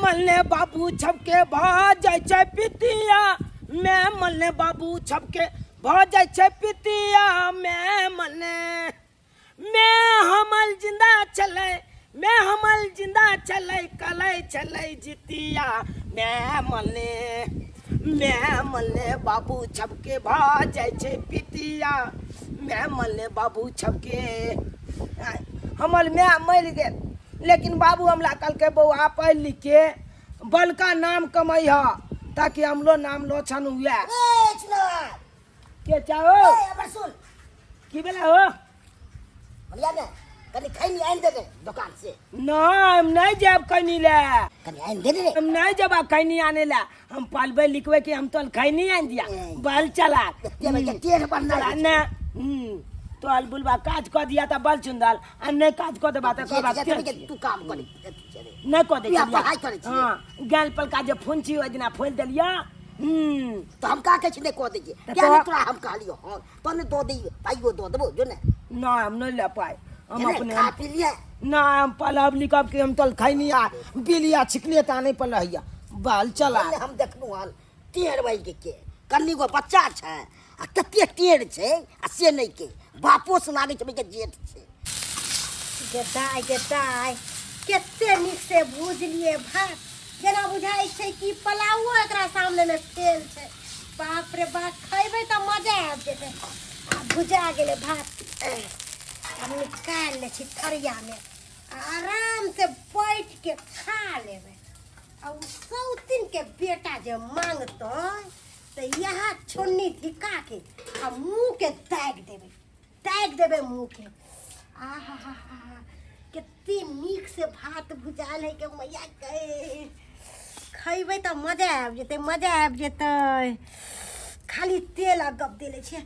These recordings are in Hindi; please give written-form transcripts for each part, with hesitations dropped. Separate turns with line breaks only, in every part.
मलने बाबू छपके भाग जाय छै पितिया मैं मलने बाबू छपके भाग जाय छै पितिया मैं मलने मैं हमल जिंदा चले मैं हमल जिंदा चले कले चले जितिया मैं मलने बाबू छपके भाग जाय छै पितिया मैं मलने बाबू छपके हमल मैं मर गेल लेकिन बाबू हमला कहलकै बौआ पढ़ लिख के बड़का नाम कमैह ताकि हमलो नाम लोछन हुए के चाहो
सुन
की बेला हो
भैया ने कनी खैनी आइन दे दुकान से
नहीं हम नहीं जाब खैनी ले
कनी आइन दे रे
हम नहीं जब खैनी आने ला हम पढ़बे लिखबे कि हम तो खैनी आन दिया बल चला
तेर बनना
ना तो अलबुलबा काज कर दिया था बल चुंदल आ नहीं काज कर देबा त बात
तू काम कर
नहीं कर दे
पढ़ाई करे छी
हां गैल पर का जे फोन छी ओइ दिना फोल देलिया
तो हम का कहै छी नहीं कह दे क्या नहीं तोरा हम कहलियो हां तने दो दे पाइयो दो देबो जो ने
ना हम नहीं ले पाए हम अपने
खा पी लिए
ना हम पलब लिखब के हम तल खैनी आ बिलिया छिकले ता नहीं पलहिया बाल चला
हम देखनु हाल टेर भाई के कन्नी गो बच्चा छै आ कते टेर छै आ से नहीं के बापो से लागे छै के जेठ छै
गेटाई कते नीक से भूज लिए भात जेना बुझाई छै कि पलाऊ एकरा सामने में फेल छै बाप रे बाप खैबै त मजा आबि जेतै आ भुजा गेलै भात हम निकाल ले छी थरिया में आराम से बैठ के खा लेबै आ सौतिन के बेटा जे मांगतै तो यहाँ छोन्नी धिका के आ मुँह के दाग देबै मुँह के आहा कितनी नीक से भात भुजाल है के मैया के खैबै तो मजा आबि जेतै खाली तेल आ गप देले छै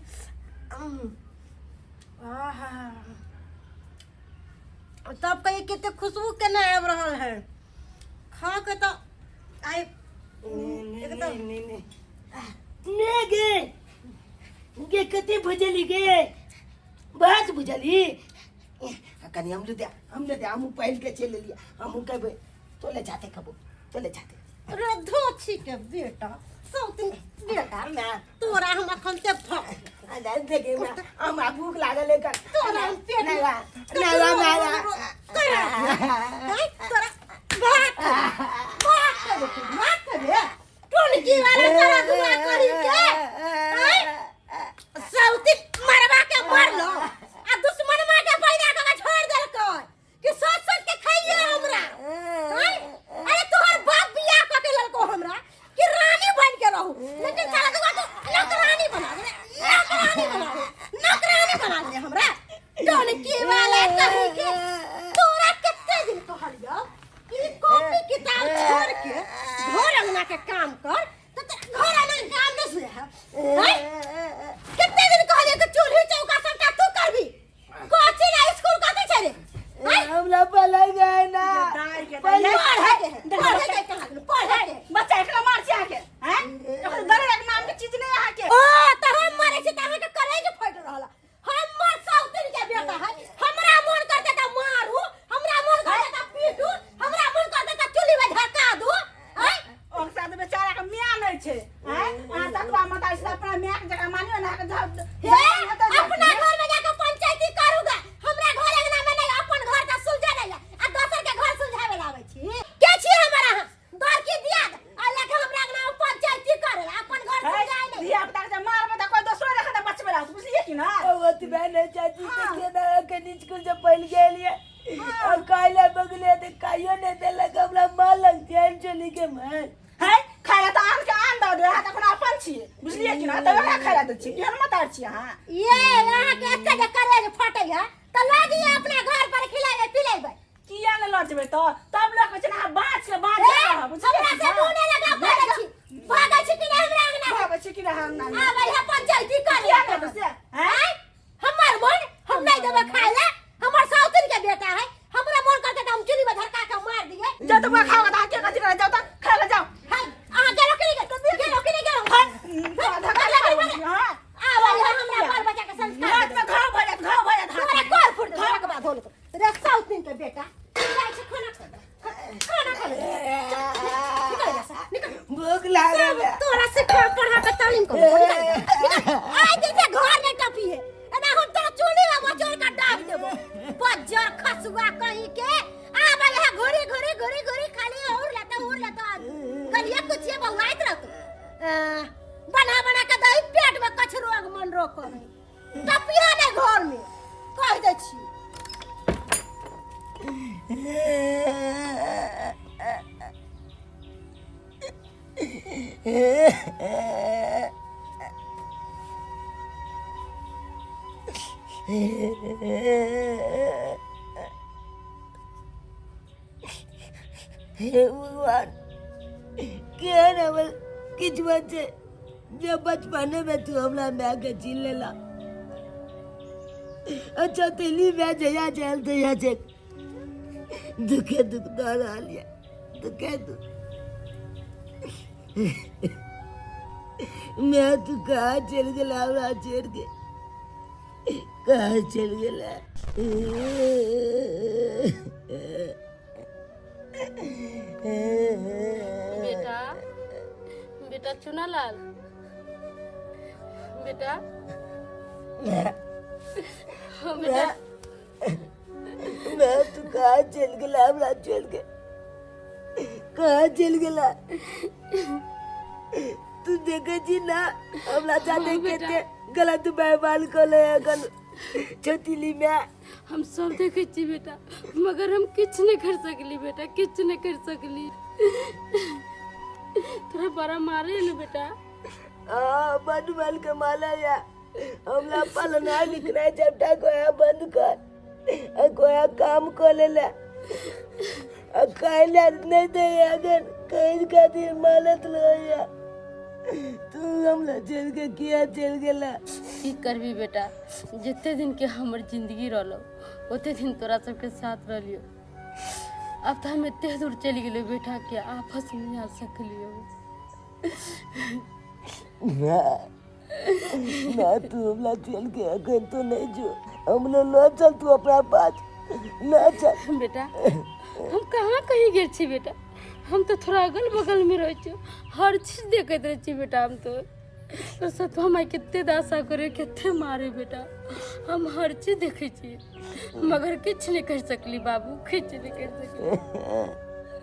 आहा तब कहिए कते खुशबू केना आबि रहल है खा के तो आइ
ने गे कते भुजली गे बात बुझली कनी हम ले हम पहल के चले लिया हम कहबे तो ले जाते कबो तो ले जाते
रे धोछी के बेटा सौतिन बेटा
ना
तोरा हम अखन से भा
अरे देखे ना हम भूख लागल है कर
तोरा हम पेट
नहीं
तोरा भात करे टोलकी वाला सारा दुआ करी के सौतिन मरवा के मार लो आ दुश्मन मार के पैदा के छोड़ देल कर कि सोच के खाइए हमरा अरे तोहर बाप बियाह क के ललको हमरा कि रानी बन के रहू लेकिन साला दुआ तो नौकरानी बना दे हमरा टोलकी वाला कही के तोरा कितने दिन कहलियो कि कॉपी किताब छोड़ के घर अंगना के काम कर तो घर अंगना काम न से है कितने दिन कहलियो कि चूल्ही चौका सबटा तू करबी कोची ना स्कूल कते छै रे
हमला पलै गए ना
पढ़ के बच्चा एकरा मार छै आके हैं एकर दरे एक नाम के चीज नहीं आके ओ त हम मारे छै त हम के करे के फट रहल हमर सौतिन के बेटा है हमरा मन करते त मारू हमरा मन करते त पीटू हमरा मन करते त चुल्ही में धक्का दू हैं
ओक साथ बेचारा के मियां नहीं छै हैं आ तकवा माता से अपना मियां के जगह मानियो ना के
अपना घर में जाके पंचायती करूगा हमरा घर अंगना में नहीं अपन घर का सुलझा नहीं आ दोसर के घर सुलझावे लावे छी के छी हमरा दर की दिया आ लेके हमरा अंगना में पंचायती करे अपन घर सुलझाए नहीं
धिया पुता के मारबे त कोई दोसरो रखे त बचबे ला बुझलिए कि ना
ओत बहने चाची के ना के नीच को से पहल गेलिए और काइला बगले ते काइयो ने देला हमरा मार लग जान चली के मार
है खाया त आन के आन दे हां त अपना अपन छी बुझलिए कि ना त का खाया द छी केहन मत आर छी हां
ये यहाँ के एते जे करे जे फटे है त लागी अपना घर पर खिलावे पिलेबे
किया न लजबे त तब लोग कहै छै ना बाँच के बुझलिए
हमरा से मुंह नहीं लगा भागे छी कि नहीं हमरा अंगना
भागे छी कि ना हम ना
आ भाई पंचायती कर
किया कर से
हैं हमर मन हम नहीं देबे खाए ले हमर सौतिन के बेटा है हमरा मन करते त हम चुली में धक्का के मार दिए
जा तुम खाओ त के कथि करे जाओ त खा ले जाओ
हां आ के रोकनी के
धक्का लगा हां
आ भाई हमरा बाल बच्चा के संस्कार
रात में घाव भजत
तोरा कर फुट धरा के बाद होल रे सौतिन के बेटा जाय छै खाना खा तालीम कर आई जैसे घर में टपी है एना हम तो चूल्ही में बचोर का डाल देबो बजर खसुआ कहीं के आबे है घोरी घोरी घोरी घोरी खाली और लेता कलिया कुछ ये बहुआइत रहतो बना बना के दही पेट में कछ रोग मन रोग करे टपिया ने घर में कह दे छी
हे भगवान क्या नवल किच बच्चे जब बचपने में तू हमरा मैं के छीन लेला अच्छा तेली मैं जया चल तया जे दुखे दुख दारा लिया दुखे दुख मैं तू कहाँ चल गया हमरा छोड़ के कहाँ चल गया
बेटा बेटा चुनालाल बेटा हाँ बेटा
मैं तू कहाँ चल गया हमरा छोड़ के कहाँ चल गया तू देखे जी ना हमरा जाते कहते गलत व्यवहार कर ले गल छोटीली में
हम सब देखे छी बेटा मगर हम किछ नहीं कर सकली बेटा किछ नहीं कर सकली तोरा बड़ा मारे न बेटा
बंद माल के माला या हमरा पलना लिखना चपटा कोया बंद कर कोया काम कर ले ले कहला नहीं दे अगर कहीं का दिन मालत लोया तू हमला चल के किया चल गेला
की करबी बेटा जितने दिन के हमर जिंदगी रहलो उतने दिन तोरा सबके साथ रहलियो अब तो हम इतने दूर चली गेलो बेटा के आपस में आ सकलियो
ना तू हमला चल के अगर तो नहीं जो हमला लो चल तू अपना पास ना चल
बेटा हम कहाँ कहीं गेल छी बेटा हम तो थोड़ा अगल बगल में रह छी हर चीज देखते रह छी बेटा हम तो सत हमारे कितने दासा करे कितने मारे बेटा हम हर चीज देखे छी मगर कुछ नहीं कर सकली बाबू कुछ नहीं कर सकली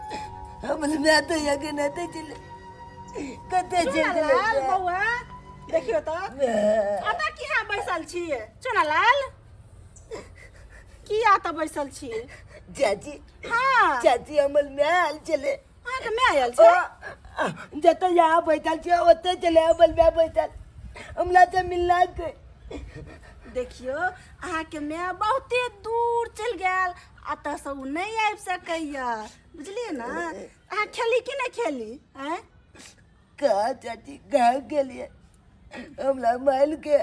मैं तो यकीन नहीं चले कते
चुनालाल बउआ देखियो तो आता किहाँ बैसल छिए चुनालाल किया तो बैसल छिए
चाची
हाँ
चाची हमल में आल चले
अहाँ के मैं आयल छे
जत यहाँ बैठल छे ओते चले हमल में बैठल हमला से मिलना के
देखियो अहाँ के मैं बहुते दूर चल गेल अतः से उ नहीं आबि सकैया बुझलिए ना अहाँ खेली कि नहीं खेली हैं
कहा चाची कहा के लिए हमला माइल के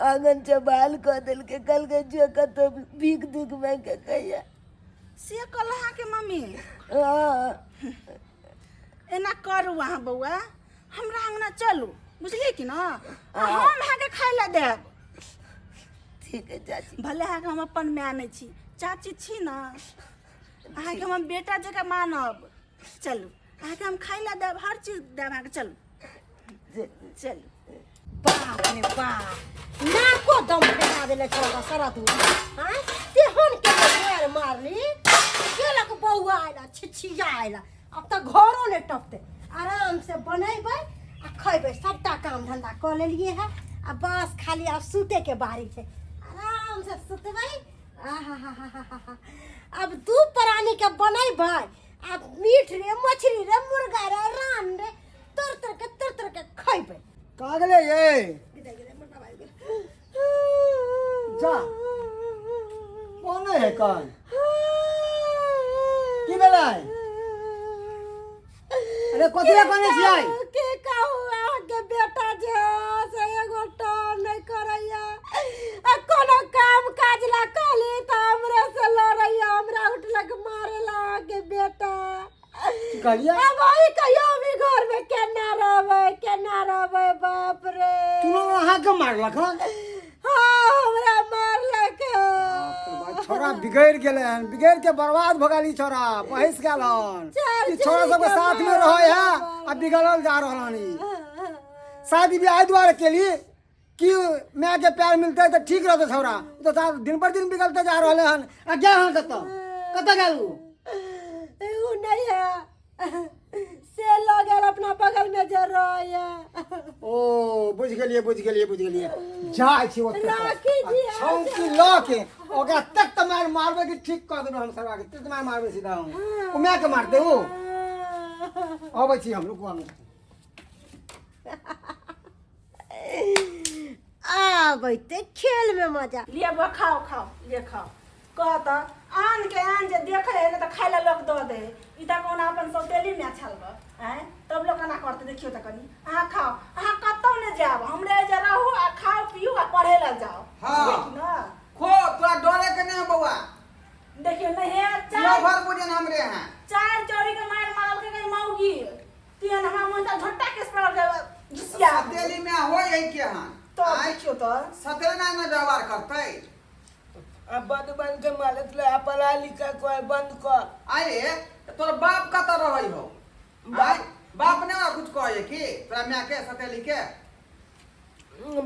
आंगन से बाल कर दिल के कल के जो कतो भीख दुख में के कहिया
से कल अहाँ के मम्मी
हाँ
एना करू अहाँ बउआ हमरा अंगना चलू बुझलिए कि ना हम अहाँ के खाय ला देब
ठीक है चाची
भले अहाँ के हम अपन माय नहीं छी चाची छी ना अहाँ के हम बेटा जकाँ मानब चलू अहाँ के हम खाय ला देब हर चीज देब अहाँ के चलू चलू
बाप रे बाप नाको दम फटा देले छोड़ा सारा तू हां तेहन के मार मारली केला को बौआ आइला छिछिया आइला अब तो घरों ने टपते आराम से बनेबै आ खइबै सबटा काम धंधा कर लेलिए है आ बस खाली अब सूते के बारी है आराम से सुतबै आहा अब दू प्राणी के बनेबै अब मीठ रे मछली रे मुर्गा रे रान रे तर के खइबै
कहाँ गले ये जा कौन है कौन की बेला अरे कोथिया कोने से आई
के कहू आगे बेटा जे से एगो टोन नहीं करैया आ कोनो काम काज ला कहली त हमरे से लड़ैया हमरा उठलक मारेला आगे बेटा
कहिया
अब वही कहियो भी घर में केना रहबै बाप रे
तू वहां के मारलक हन
हाँ हमरा मारलक
बाप रे छोरा बिगड़ गेले हन, बिगड़ के बर्बाद भ गेली छोरा, पहिस गेल हन। ई छोरा सबके साथ में रहे है आ बिगड़ल जा रहल हन। शादी ब्याह द्वारा केली कि माँ के प्यार मिलते तो ठीक रहते छोरा, तो दिन पर दिन बिगड़ते जा रहले हन। आ गया हन कत गेल
उ नहीं है से लगल अपना बगल में जे रहे।
ओ बुझ गेलिए जाइ छी ओते
राखी जी,
छौकी ल के ओकरा तक त मारबे कि ठीक कर देबे हम सरवा के, तक मारबे सीधा हम ओ मैं के मारते हो। अबै छी हम रुकवा में।
आबैते खेल में मजा।
लिए बा खाओ खाओ लिए खाओ कहता आन के आन जे देखे है ना तो खाए ला लोग दो दे ई त कोन अपन सौतेली में छल बा हैं तब लोग ना करते देखियो त कनी हां खाओ हां कतौ ने जाब हमरे जे रहू आ खाओ पियो आ पढ़े ला जाओ।
हाँ।
देखी ना
खो तोरा डरे के नहीं बउआ,
देखियो नहीं है
यो
चार
भर बुझन हमरे हैं।
चार चोरी के मार मारल के कहीं मौगी तीन हमरा मन त झट्टा केस पड़ के घुसिया
सतेली में हो यही के हां
तो देखियो तो
सतेली ना व्यवहार करते।
अब बंद के मालत ले पढ़ा लिखा कोई बंद कर।
आए तोर बाप कत रहई हो? बाप ने ना कुछ कहे कि तोरा मियां के सतेली के?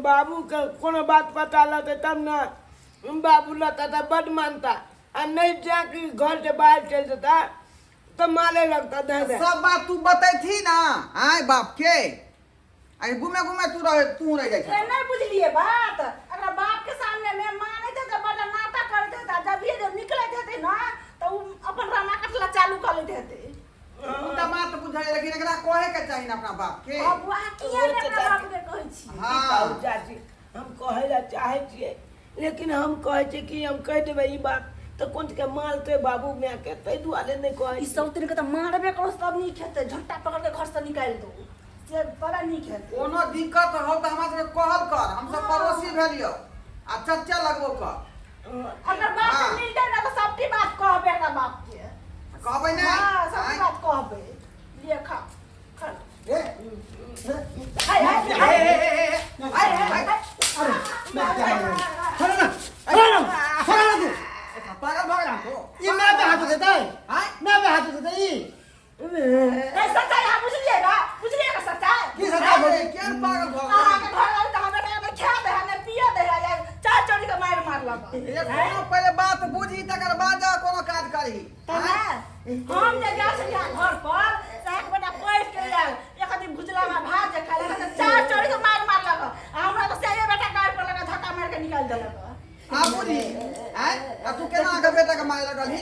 बाबू के कोनो बात पता लगे तब ना बाबू लगता था बड मानता और नहीं जाके घर से बाहर चल जाता तो मारे लगता दे
सब बात तू बताई थी ना आए बाप के। आई घूमे घूमे तू रह जाई
ए नहीं बुझलिए बात अगर बाप के सामने में माने थे तो बड़ा नाटक करते था जब ये जब निकले थे ना तो अपन रामा कटला चालू कर लेते थे।
उनका बात बुझाई लेकिन एकरा कहे के चाहिए ना अपना बाप के।
अब वहां किया ने अपना बाप के कहै छी।
हां
चाची हम कहे ला चाहे छिए लेकिन हम कहे छी कि हम कह देबे ई बात तो कौन के मारते बाबू मैं के तै दुआले नहीं कहे
ई सब दिन के तो मारबे करो सब नहीं खेते झट्टा पकड़ के घर से निकाल दो से बड़ा नहीं खेते।
कोनो दिक्कत हो तो हमरा से कहल कर, हम सब पड़ोसी भेलियो आ चच्चा लगबो कर।
अगर बात से मिलते ना तो सबकी बात कहबे ना बाप के
कहबै ना?
हां सबकी बात कहबे लिए खा खा
ए
हाय हाय हाय
हाय
अरे मैं क्या छोड़ ना तू
पागल भगला तो
ये मैं पे हाथ देता है,
हाय
मैं पे हाथ देता है।
ए सच्चाई आप बुझलिएगा सच्चाई
की सच्चाई बोली?
क्या पागल भगला?
आके घर आए तो हमें में खा दे हमें पिया दे या चार चोरी के मार मार लगा
ये कोनो पहले बात बुझी तकर बाद जा कोनो काज करी।
हम जे जा छलिया घर पर साक बेटा पैस के लाल एक दिन भुजला में भात जे खाले तो चार चोरी के मार मार लगा हमरा तो से बेटा गाड़ पर लगा धक्का मार के निकाल देलक।
आ बुझी हैं आ तू केना के बेटा के मारे लगलही?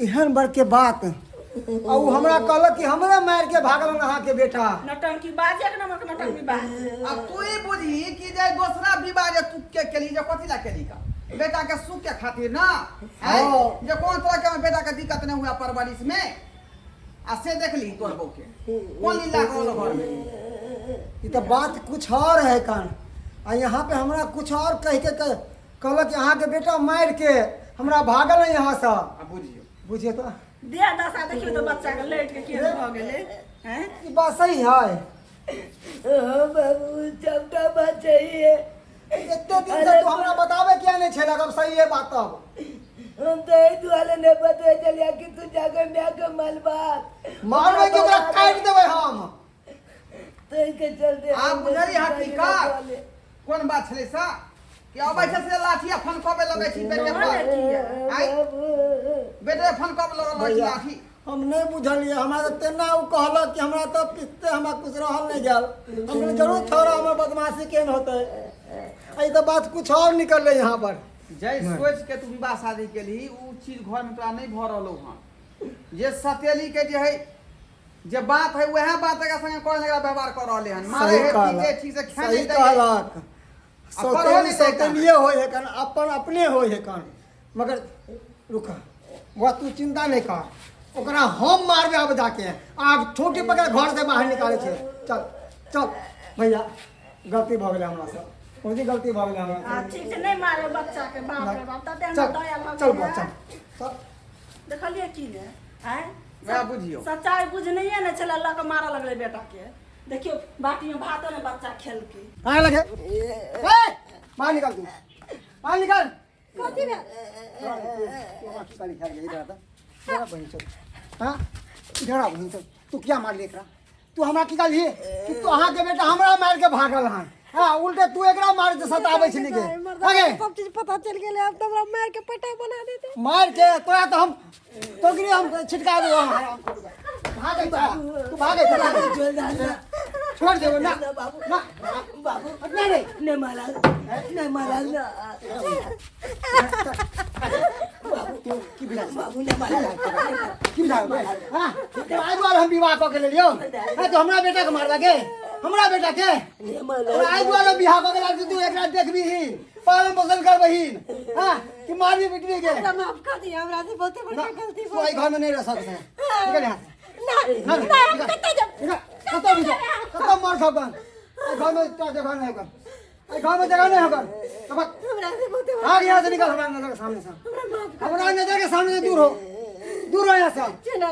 इहन बर के बात और उ हमरा कहल कि हमरा मार के भागल अहाँ के बेटा।
नटंकी बाजे के नमक नटंकी बाज
अब तू ही बुझी कि जे दूसरा विवाह जे तू के केली जे कथि ला केली का बेटा के सुख के खातिर ना है
हाँ।
जे कौन तरह के बेटा के दिक्कत नहीं हुआ परवरिश में आ से देख ली तोर बहू के कौन लीला कौन घर में।
ये तो बात कुछ और है कान आ यहाँ पे हमरा कुछ और कह के कहल कि अहाँ के बेटा मार के हमरा भागल है यहाँ से।
अब बुझियो
बुझिए तो
दे दशा देखियो तो बच्चा के लेट के केस भ गेले हैं
ये बात सही है।
बाबू सबका बात चाहिए।
इतने दिन से तू हमरा बतावे क्या नहीं छेला अब सही है बात तब
हम तो एक वाले ने पता चलिया कि तू जाकर मैं के मलबात
मारवे के ओकरा काट देबै हम।
तो इनके चलते
आप बुझली हकीकत कौन बात छले सा कि अबै छै से लाठिया फनकबे लगै छी बेटे पर आई बेटे फनकब लगै छी लाठी।
हम नहीं बुझलिए हमरा तो तेना उ कहलक कि हमरा तो पिस्ते हमरा कुछ रहल नहीं जाल हमने जरूर छोड़ा हमर बदमाशी केन होते आई तो बात कुछ और निकल रही यहाँ पर।
जय सोच के तू विवाह शादी के ली उ चीज घर में तोरा नहीं भ रहलो हन जे सतेली के जे है जे बात है वह बात के संगे कोन लगा व्यवहार कर रहले हन मारे है चीजे ठीक से खाने
सही
दे
कहलक सतेली सतेलिए होय है कन अपन अपने होय है कन मगर रुका वो तू चिंता नहीं कर ओकरा हम मारबे अब जाके आग छोटी पकड़ घर से बाहर निकाले छे। चल चल भैया गलती भ गेलै हमरा से कोई गलती भ गेलै हमरा
ठीक से नहीं मारे बच्चा के बाप रे बाप तते
चल
हम दया भ
चल
गेल
चल चल
देखलिए की ने हैं
वह बुझियो
सच्चाई बुझनैये ने चला लग मारा लगले बेटा के देखियो बाटी में भातो ने बच्चा खेल के
आए लगे ए बाहर निकल तू बाहर निकल
कथी में
तू क्या मार देख रहा तू हमरा की कहली कि तू अहाँ के बेटा हमरा मार के भागल हन हाँ उल्टे तू एकरा मार के सतावे छली के आगे
सब चीज पता चल गेले अब तो हमरा मार के पटा बना देते
मार के तोरा तो हम तो गिरी हम छिटका दे भागे तू भागे छोड़ दे ना ना
बाबू
नहीं
नहीं मारा ना
तू की बिना
बाबू ने मारा
की बिना हां तो आज बार हम विवाह क के ले लियो है तो हमरा बेटा के मार लगे हमरा बेटा के
नहीं मारा
आज बार बियाह क के ला तू एकरा देखबी ही पालन पोषण कर बहिन हां कि मारी बिटनी के
माफ कर दिया हमरा से बहुत बड़ी गलती
तू आई घर में नहीं रह सकते निकल यहां
ना
ना कतो भी कतो मार सकन घर में तो जगह नहीं होगा घर में जगह नहीं होगा अब
हमरा से बहुत
भाग यहाँ से निकल हमारे नजर के सामने से हमारा नजर के सामने से दूर हो यहाँ से
चला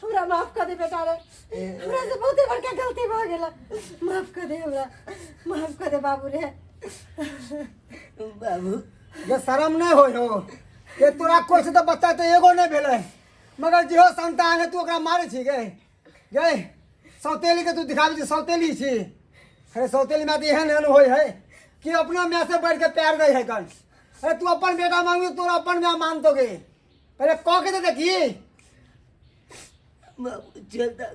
हमरा माफ कर दे बेटा रे हमरा से बहुत बड़का गलती भ गेला माफ कर दे हमरा माफ कर दे बाबू रे
बाबू
ये शर्म नहीं हो ये तोरा कोई से तो बच्चा तो एगो नहीं भेले मगर जो संतान है तू ओकरा मारे छी गए सौतेली के तू दिखाबी छी सौतेली छी अरे सौतेली में तो एहन एहन होय है कि अपना में से बढ़ के प्यार दे है कल अरे तू अपन बेटा मांगी तोरा अपन में मान तो गे पहले कह के तो देखी
बाबू चलता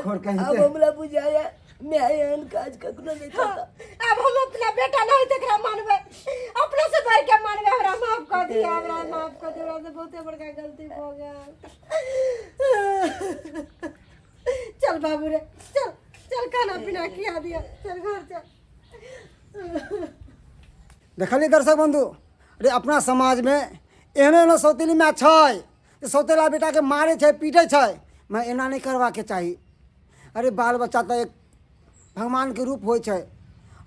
खोर कहीं
अब
के।
हमरा बुझाया मैं एहन काज कखनो नहीं करता
अब हम अपना बेटा नहीं देखरा मानबे अपने से बढ़ के मानबे हमरा माफ कर दिया हमरा माफ कर दिया हमरा से बहुत बड़का गलती हो गया चल बाबू रे चल चल खाना पीना खिया दिया चल घर चल
देखली दर्शक बंधु अरे अपना समाज में एहनो एहनो सौतेली में छै सौतेला बेटा के मारे छै पीटे छै मैं एना नहीं करवा के चाही अरे बाल बच्चा तो एक भगवान के रूप होइ छै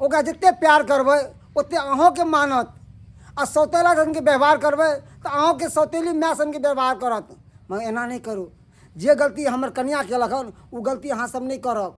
ओकरा जिते प्यार करबै ओते अहों के मानत आ सौतेला सन के व्यवहार करबै तो अहों के सौतेली माय सन के व्यवहार करत मैं एना नहीं करूँ जे गलती हमर कन्या केलक हन उ गलती अहाँ सब नहीं करब